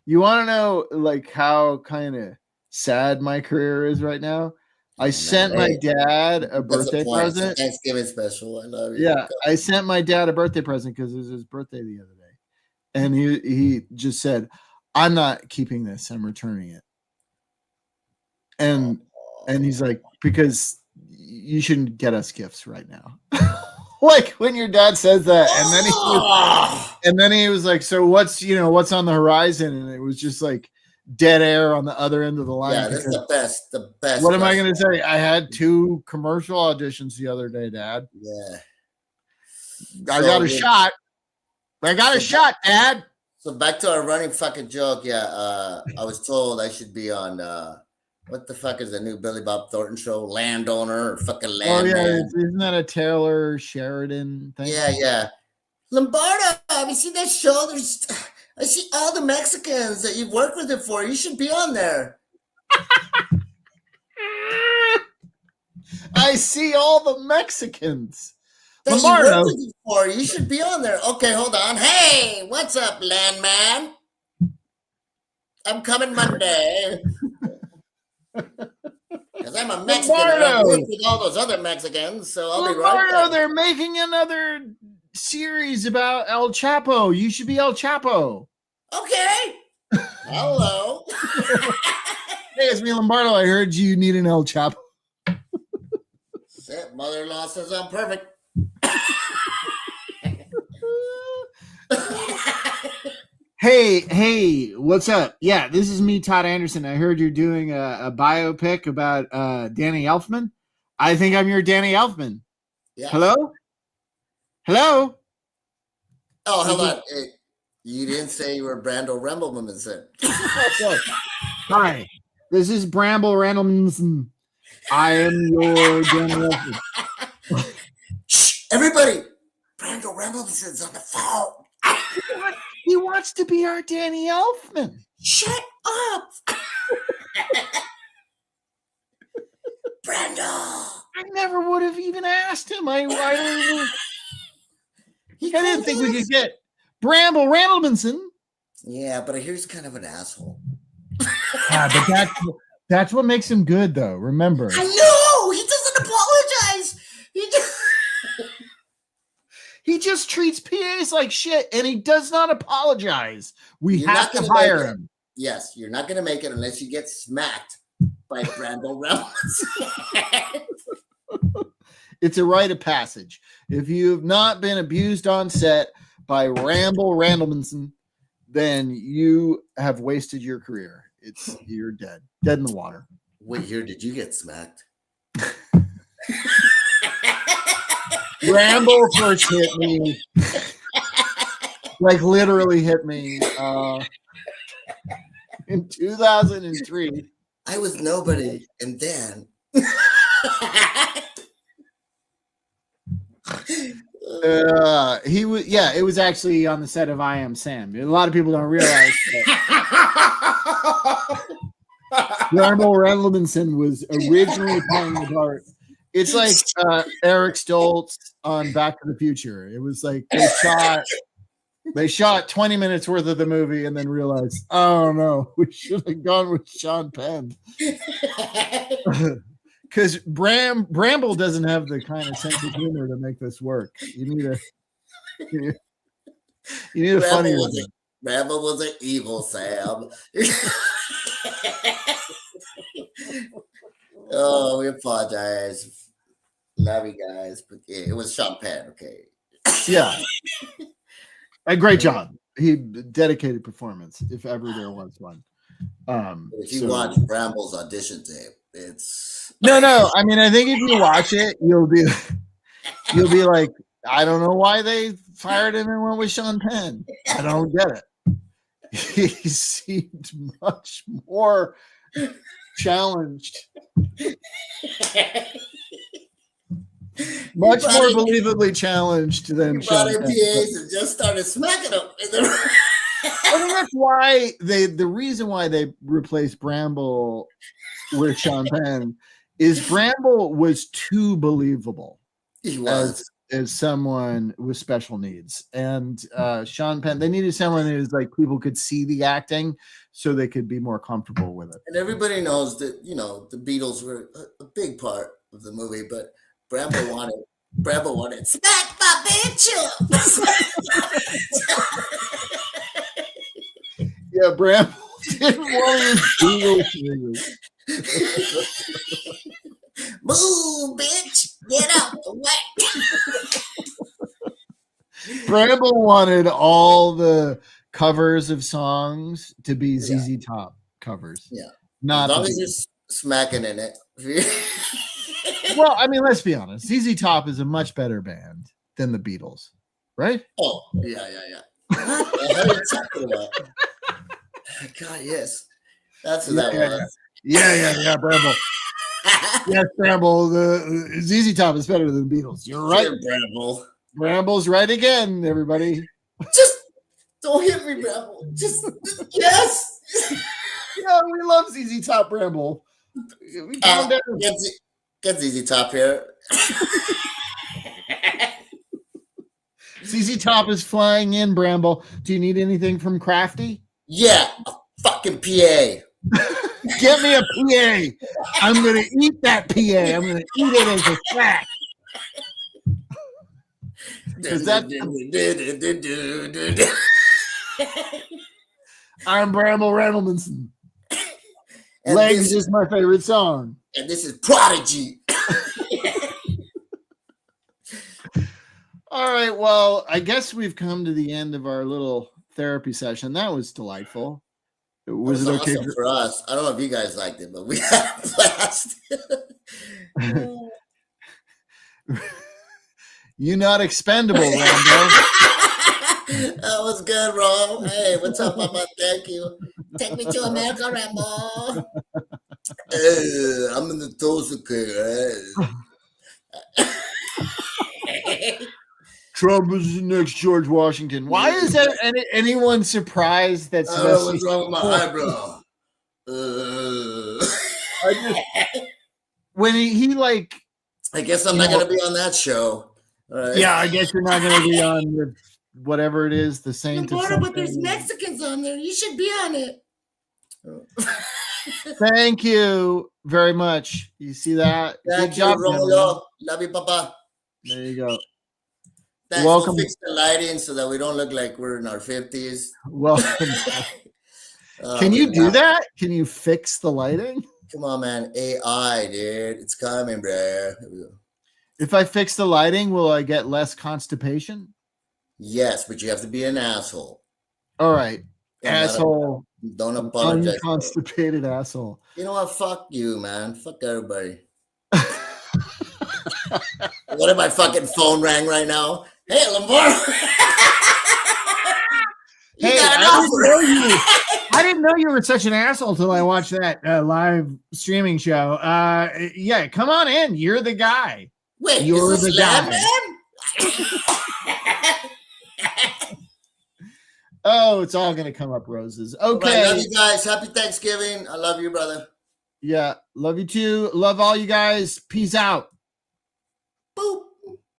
You want to know like how kind of sad my career is right now? I sent my dad a birthday present. Thanksgiving special. I love you. Yeah, I sent my dad a birthday present because it was his birthday the other day, and he just said, "I'm not keeping this. I'm returning it." And he's like, "Because you shouldn't get us gifts right now." Like when your dad says that, and then he was like, "So what's on the horizon?" And it was just like dead air on the other end of the line. Yeah, that's the best. What am I going to say? I had 2 commercial auditions the other day, Dad. Yeah. I got a shot. I got a shot, Dad. So back to our running fucking joke. Yeah. I was told I should be on, what the fuck is the new Billy Bob Thornton show? Landowner or fucking Landman. Oh, yeah. Isn't that a Taylor Sheridan thing? Yeah. Lombardo, have you seen that show? I see all the Mexicans that you've worked with before. You should be on there. I see all the Mexicans. That you worked with before. You should be on there. Okay, hold on. Hey, what's up, Landman? I'm coming Monday. Because I'm a Mexican. And I work with all those other Mexicans, so I'll be right there. They're making another series about El Chapo. You should be El Chapo. Okay. Hello. Hey, it's me, Lombardo. I heard you need an El Chapo. Mother-in-law says I'm perfect. Hey, what's up? Yeah, this is me, Todd Anderson. I heard you're doing a biopic about Danny Elfman. I think I'm your Danny Elfman. Yeah. Hello? Oh, hold on. You didn't say you were Brando Ramblemanson. Hi, this is Bramble Randlemanson. I am your general. Shh, everybody! Brando Ramblemason's on the phone. He wants to be our Danny Elfman. Shut up! Brando! I never would have even asked him. I didn't think we could get Bramble Randlemanson. Yeah, but he's kind of an asshole. Yeah, but that's what makes him good, though. Remember, I know he doesn't apologize. He just treats PAs like shit, and he does not apologize. You're have to hire him. Yes, you're not going to make it unless you get smacked by Brando Reynolds. It's a rite of passage. If you've not been abused on set by Bramble Randlemanson, then you have wasted your career. You're dead in the water. What year did you get smacked? Bramble first hit me, like literally hit me in 2003. I was nobody, and then he was. Yeah, it was actually on the set of I Am Sam. A lot of people don't realize that Bramble Randlemanson was originally playing the part. It's like Eric Stoltz on Back to the Future. It was like they shot 20 minutes worth of the movie and then realized, oh no, we should have gone with Sean Penn. Because Bramble doesn't have the kind of sense of humor to make this work. You need a funny one. Bramble was an evil Sam. Oh, we apologize. Love you guys, but yeah, it was Sean Penn. Okay. Yeah. A great job. He dedicated performance, if ever there was one. If you watch Bramble's audition tape, it's no. I mean, I think if you watch it, you'll be like, I don't know why they fired him and went with Sean Penn. I don't get it. He seemed much more challenged. Much more believably challenged than Sean Penn. PAs and just started smacking them. I think that's why the reason why they replaced Bramble with Sean Penn is Bramble was too believable. He was. As someone with special needs, and Sean Penn, they needed someone who's like people could see the acting, so they could be more comfortable with it. And everybody knows that the Beatles were a big part of the movie, but Bramble wanted smack my bitch up. Yeah, Bramble didn't want his Beatles. Move, bitch! Get out the way. Bramble wanted all the covers of songs to be ZZ Top covers. Yeah, not as long as you're smacking in it. Well, I mean, let's be honest. ZZ Top is a much better band than the Beatles, right? Oh, yeah. What are you talking about? God, yes. That's what that was. Yeah, Bramble. Yes, Bramble. The ZZ Top is better than the Beatles. You're right. Bramble. Bramble's right again, everybody. Just don't hit me, Bramble. Just yes. Yeah, we love ZZ Top, Bramble. Get ZZ Top here. ZZ Top is flying in, Bramble. Do you need anything from Crafty? Yeah, a fucking PA. Get me a PA. I'm going to eat that PA. I'm going to eat it as a snack. I'm Bramble Randlemanson. Legs is my favorite song. And this is Prodigy. All right. Well, I guess we've come to the end of our little therapy session. That was delightful. Was it okay awesome for us? I don't know if you guys liked it, but we had a blast. You're not expendable, Rambo. That was good, bro. Hey, what's up, Mama? Thank you. Take me to America, Rambo. I'm in the toaster Trump is the next George Washington. Why is that anyone surprised that I don't know what's wrong with my eyebrow. When he like, I guess I'm not going to be on that show. Right. Yeah, I guess you're not going to be on the, whatever it is, the Saint of something. But there's Mexicans on there. You should be on it. Thank you very much. You see that? Thank Good you, job, Romulo. Love you, Papa. There you go. Thanks. Welcome. We'll fix the lighting so that we don't look like we're in our 50s. Welcome. Can you do that? Can you fix the lighting? Come on, man. AI, dude. It's coming, bro. If I fix the lighting, will I get less constipation? Yes, but you have to be an asshole. All right. Asshole. Don't apologize. Unconstipated asshole. You know what? Fuck you, man. Fuck everybody. What if my fucking phone rang right now? Hey, Lombardo. Hey, I didn't know you were such an asshole till I watched that live streaming show. Yeah, come on in. You're the guy. Wait, you're the guy. Oh, it's all gonna come up roses. Okay. I love you guys. Happy Thanksgiving. I love you, brother. Yeah, love you too. Love all you guys. Peace out. Boop.